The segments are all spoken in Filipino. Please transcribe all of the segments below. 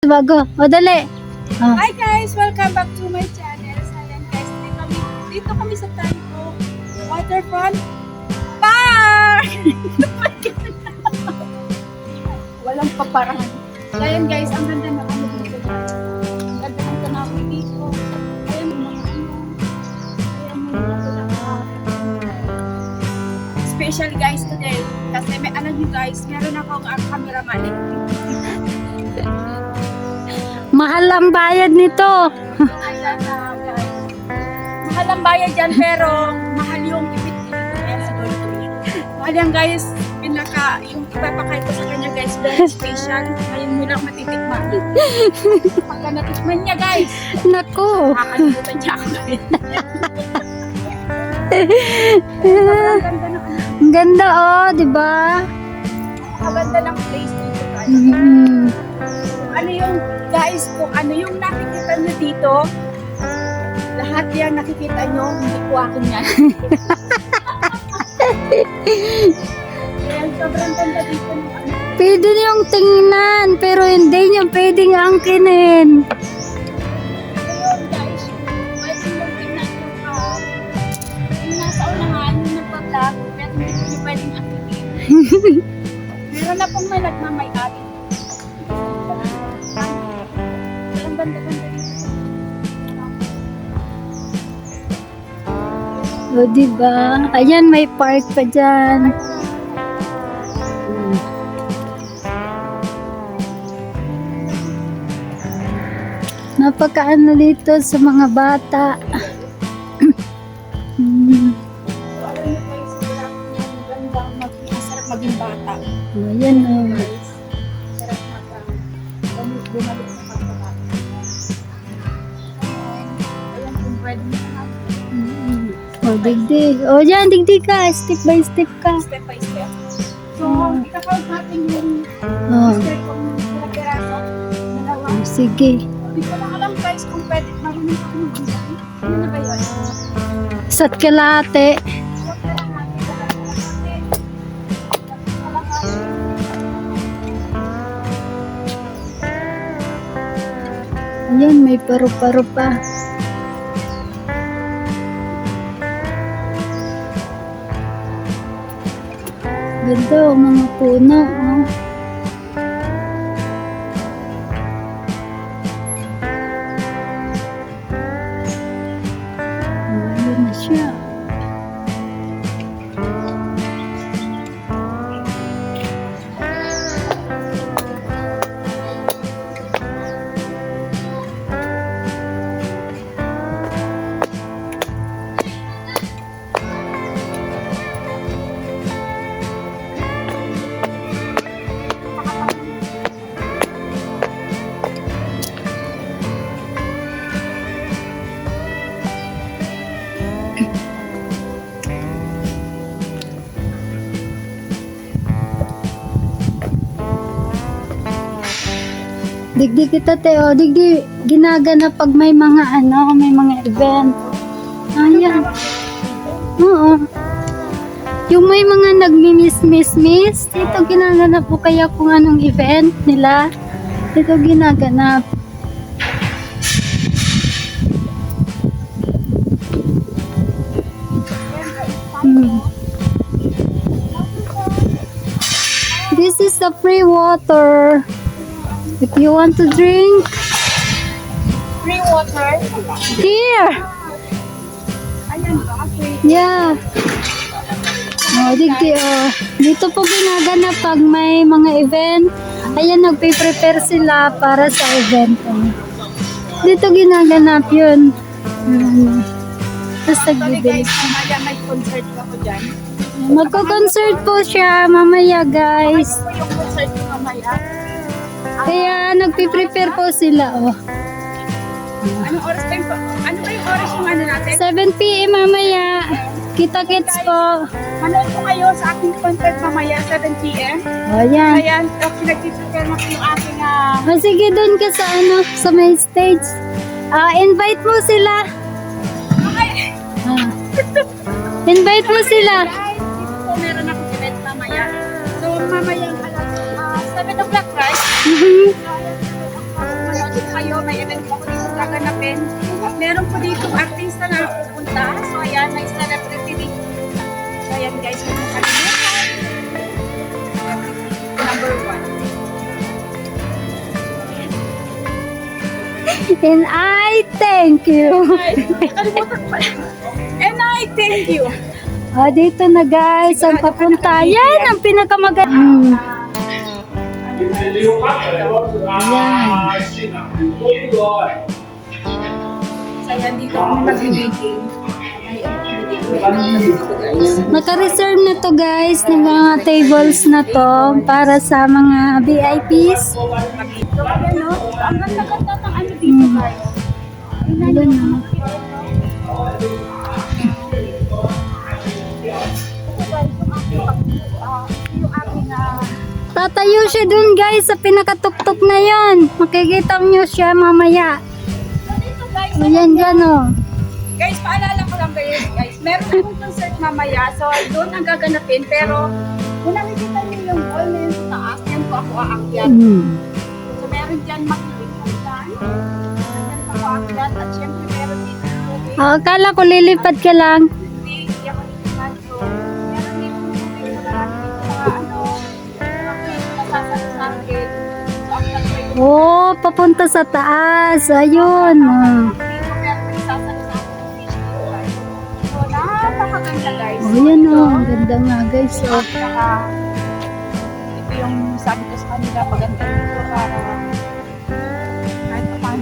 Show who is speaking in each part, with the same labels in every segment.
Speaker 1: Bago. O, dali. Oh.
Speaker 2: Hi guys! Welcome back to my channel. Ayan guys, dito kami sa Tanco Waterfront Park! Walang paparahan. Ayan guys, ang ganda na ano dito. Ang ganda ng tanawin dito. Ayan yung mga ano. Ayan mo yung bulaklak. Special guys today. Kasi may alam nyo guys, meron akong cameraman.
Speaker 1: Mahal ang bayad nito.
Speaker 2: Ayan na guys. Mahal ang bayad dyan pero mahal yung ipit-ipit. Ayan si Lolo tumingin. Mahal yan guys. Yung ipapakain ko sa kanya guys, very special. Ngayon mo lang matitikman. Pagka natikman niya guys,
Speaker 1: Naku.
Speaker 2: nakakalimutan niya ako guys. Ang ganda na
Speaker 1: Ang ganda, oh, di ba?
Speaker 2: ang ganda ng place dito guys. Ano yung guys, kung ano yung nakikita nyo dito, lahat yan nakikita nyo, hindi ko akin yan. Ayan, sobrang ganda dito ng ano.
Speaker 1: Pwede niyong tingnan, pero hindi niyo pwedeng angkinin.
Speaker 2: Ayun guys, pwede yung tingnan yung nasa unahan, yung nagpa-vlog, pero hindi nyo pwedeng akinin. Meron na pong may nagmamay-ari. Ang ganda-ganda dito.
Speaker 1: O, di ba? Ayan, may park pa dyan. Napakaano dito sa mga bata.
Speaker 2: Alam niyo guys, masarap maging bata.
Speaker 1: Ayan, oh.
Speaker 2: Sarap bumalik sa pagkakata. Ayan kung pwede mo na
Speaker 1: O, digdig. O, dyan, digdig ka. Step by step ka.
Speaker 2: step by step. So, ika-count natin yung
Speaker 1: O,
Speaker 2: step kung ilang piraso. Dalawa.
Speaker 1: sige.
Speaker 2: Hindi ko lang alam guys kung pwede marunong ako mag-design. Ano na ba yun?
Speaker 1: Isa't kalate. Ayan, may paru-paro pa. Ganda, oh, mga puno. Oh. Ayan na siya. Digdig kita, Teo. Digdig, ginagana pag may mga ano, may mga event. Ayan. Oo. Yung may mga nagmi-miss. Dito ginaganap po kaya kung anong event nila. Dito ginaganap. This is the free water. If you want to drink,
Speaker 2: Free water.
Speaker 1: here.
Speaker 2: Ayan ba? Okay.
Speaker 1: Yeah. Oh, digdi, oh. Dito po ginaganap pag may mga event. Ayan, nagpe-prepare sila para sa event. Oh. Dito ginaganap yun. Tapos
Speaker 2: Sorry
Speaker 1: nagbibili.
Speaker 2: guys, mamaya may concert ako dyan.
Speaker 1: Magko-concert po siya mamaya, guys.
Speaker 2: Ano po yung concert ko mamaya?
Speaker 1: Kaya nagpe-prepare po sila, oh.
Speaker 2: Anong oras ba yung, ano ba yung oras yung ano natin?
Speaker 1: 7 p.m. mamaya. Kita-kits po.
Speaker 2: Manood ko ngayon sa aking concert mamaya, 7 p.m.
Speaker 1: Oh, yan.
Speaker 2: Ayan, pinag-prepare na ko yung aking
Speaker 1: Oh, sige, doon ka sa ano, sa may stage. Invite mo sila.
Speaker 2: okay.
Speaker 1: Ah. Invite mo sila.
Speaker 2: Guys, dito po meron akong event mamaya. So mamaya 7 o'clock, right?
Speaker 1: Mhm.
Speaker 2: So, ayan, 7 o'clock.
Speaker 1: And I thank you.
Speaker 2: Nakalimutan ko pala. And I thank you.
Speaker 1: Dito na guys, ang papunta. Yan, ang pinakamaganda.
Speaker 2: Kaya dito kami mag-meeting.
Speaker 1: Naka-reserve na to guys ng mga tables na to para sa mga VIPs.
Speaker 2: So, ano, ang ganda-ganda ng ano dito guys.
Speaker 1: Ayun na.
Speaker 2: Yung aking
Speaker 1: Tatayo siya dun guys sa pinakatuktok na yon. Makikita nyo siya mamaya.
Speaker 2: dito guys.
Speaker 1: Ayan dyan oh.
Speaker 2: Guys, paalala ko lang kayo guys. Meron akong concert mamaya. So, doon ang gaganapin. Pero, kung nakikita niyo yung wall na yun sa taas, yan po ako aakyat. So, meron dyan makikita dyan. Yan po ako aakyat. At syempre, meron dito.
Speaker 1: Akala ko lilipad ka lang.
Speaker 2: Hindi ako lilipad. So, meron dito yung mga ano, nasasakit. So, ang nagpay
Speaker 1: Oh, papunta sa taas. Ayun.
Speaker 2: So, napakaganda guys.
Speaker 1: Oh, yan oh. Ang ganda nga guys. Oh.
Speaker 2: Saka, ito yung sabi ko sa kanila, paganda dito para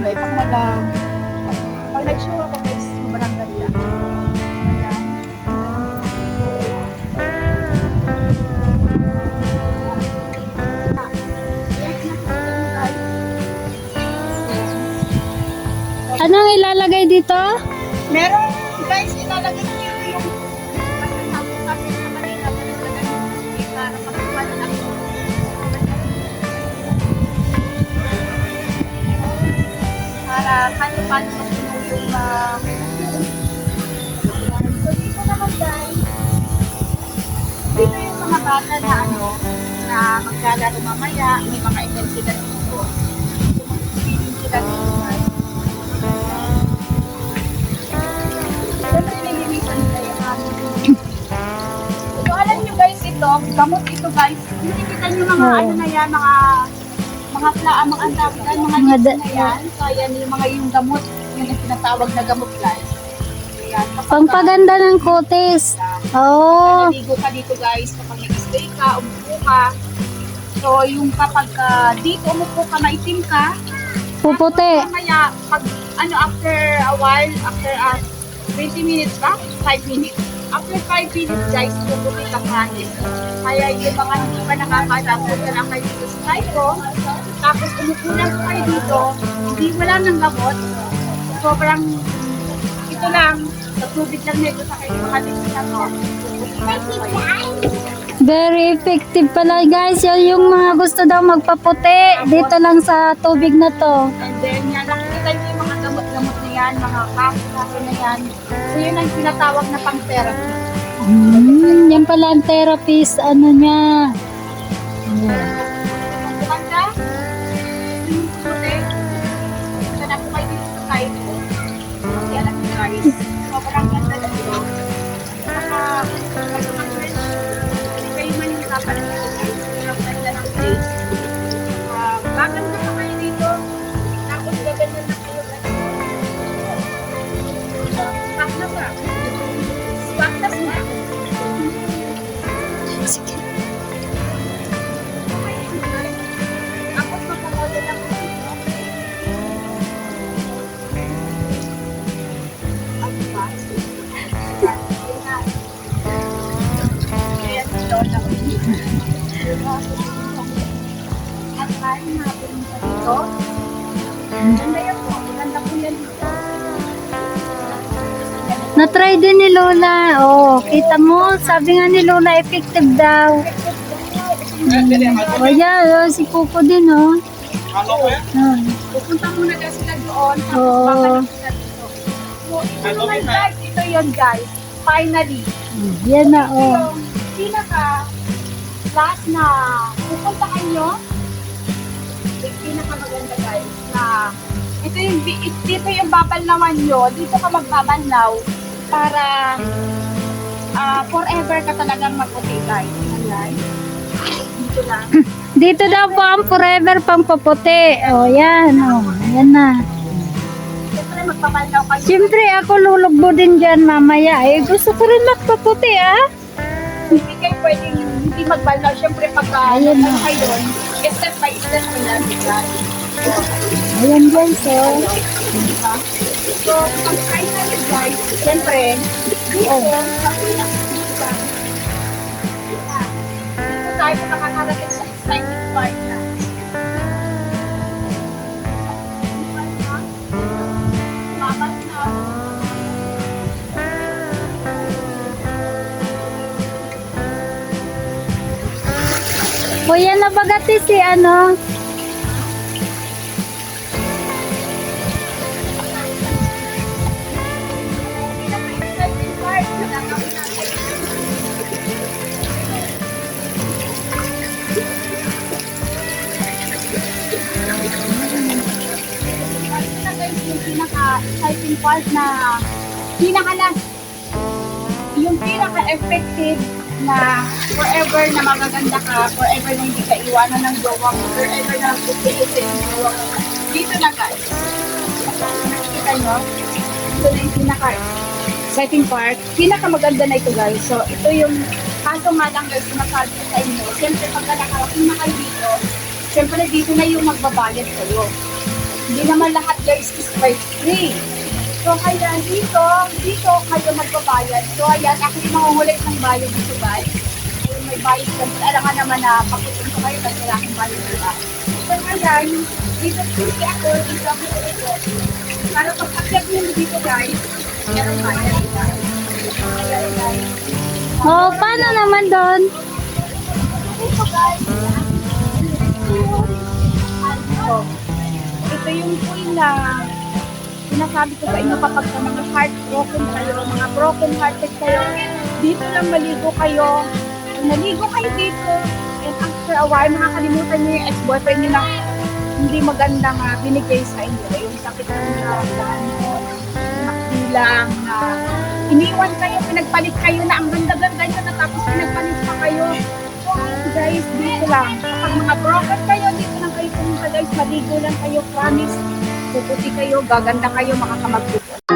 Speaker 2: kahit pa paano, pag pag nag-show ako guys, sobrang ganda. Ayan.
Speaker 1: Anong ilalagay dito?
Speaker 2: Meron guys, ilalagay niyo yung sabi sa kanila, para pagkuhan na para kahit paano masunog yung so dito naman guys, dito yung mga bata na ano, na maglalaro mamaya, may mga event sila dito. So mag-feeling sila dito guys. Siyempre nililisan nila yung aming. So alam nyo guys, ito, gamot ito guys. Nakikita nyo mga ano na yan, mga mga andakan, mga
Speaker 1: Mga
Speaker 2: leaves na yan. So ayan yung mga yung gamot, yung tinatawag na gamot guys. Ayan, kapag
Speaker 1: Pangpaganda ng kutis. Oh.
Speaker 2: naligo ka dito guys, kapag nag-stay ka, umupo ka. So yung kapag dito umupo ka, maitim ka,
Speaker 1: Puputi.
Speaker 2: mamaya, pag ano, after a while, after 20 minutes ba? 5 minutes. After 5 minutes guys, puputi ka practice. Kaya yung mga hindi pa nakakaalam, punta lang kayo dito sa Cairo. Tapos umupo lang po kayo dito, hindi wala nang gamot. Sobrang, ito lang, sa tubig lang nito sa kayo, makalimutan na to.
Speaker 1: Very effective pala guys. Yung mga gusto daw magpaputi, dito lang sa tubig na to.
Speaker 2: And then yan, nakikita niyo yung mga gamot-gamot na yan, mga kaso na yan. So yun ang tinatawag na pang-therapy.
Speaker 1: Yan pala ang therapist, ano niya.
Speaker 2: Bukan ka? Puti. Ito na po kayo dito sa Cairo. Yan ang guys. Sobrang ganda na dito. Saka, hindi kayo man yung nakapalit dito guys. Sobrang ganda ng place. Gaganda pa kayo dito. Tapos gaganda na kayo guys. Swak na ba? Swak na swak.
Speaker 1: Sige.
Speaker 2: Tapos mapapagod lang ko dito. Ang ba? Kaya dito lang. At kain natin sa dito. Ganda yan po. Ganda po yan dito.
Speaker 1: Na-try din ni Lola. Oh, kita mo, sabi nga ni Lola, effective daw. Oh, yeah, oh, si Coco din, oh.
Speaker 2: Pupunta muna guys sila doon. Tapos
Speaker 1: Oo.
Speaker 2: babalik sila dito. So, ito naman guys. Ito yun guys. Finally.
Speaker 1: Yan na, oh.
Speaker 2: Yung pinaka last na pupunta kayo. Yung pinaka maganda guys na dito yung babalnawan nyo. Dito ka magbabalnaw para forever ka talagang magputi guys. Ayan. Dito lang.
Speaker 1: Dito daw po ang forever pang paputi. Oh, yan, oh. Yan na.
Speaker 2: magpapandaw kayo.
Speaker 1: Siyempre ako lulugbo din dyan mamaya. Eh, gusto ko rin magpaputi ah.
Speaker 2: Hindi kayo pwedeng hindi magbaldaw. Siyempre pagka
Speaker 1: Ayan na.
Speaker 2: kayo doon, step by step mo lang yan.
Speaker 1: Ayan guys, oh.
Speaker 2: Diba? So, pag kayo na yun guys, siyempre, dito, sa unang diba? Dito tayo nakakarating sa exciting part na. Mamat na.
Speaker 1: Kuya na bagati si ano.
Speaker 2: Exciting part na gagawin natin. Ito na guys yung pinaka-exciting part na yung pinaka-effective na forever na magaganda ka, forever na hindi ka iwanan ng jowa mo, forever na pupulitin yung jowa mo. Dito na guys. Nakikita nyo? Ito na yung pinaka-exciting part. Pinaka-maganda na ito guys. So, ito yung kaso nga lang guys, sinasabi ko sa inyo. Siyempre, pagka nakarating na kayo dito, siyempre dito na yung magbabayad kayo. Hindi naman lahat guys is free. So, kaya dito kayo magbabayad. So, ayan, ako yung mangungulit ng bayad dito guys. So, may bayad ka. Alam naman na pakitin ko kayo kasi wala akong bayad diba? So, ayan, dito ako dito. Para pag-akyat nyo dito guys, meron bayad guys. Ayan guys.
Speaker 1: Oh, paano naman doon?
Speaker 2: Ito guys. Ito yung pool na sinasabi ko sa inyo kapag sa mga heartbroken kayo, mga broken hearted kayo, dito lang maligo kayo. Kung naligo kayo dito, and after a while, makakalimutan nyo yung ex-boyfriend nyo na hindi magandang binigay sa inyo. Yung sakit ng nararamdaman nyo, nakbilang na iniwan kayo, pinagpalit kayo na ang ganda-ganda nyo na tapos pinagpalit pa kayo. So guys, dito lang. Kapag mga broken kayo, dito lang kayo pumunta guys, maligo lang kayo, promise. Puputi kayo, gaganda kayo, makakamagpupo.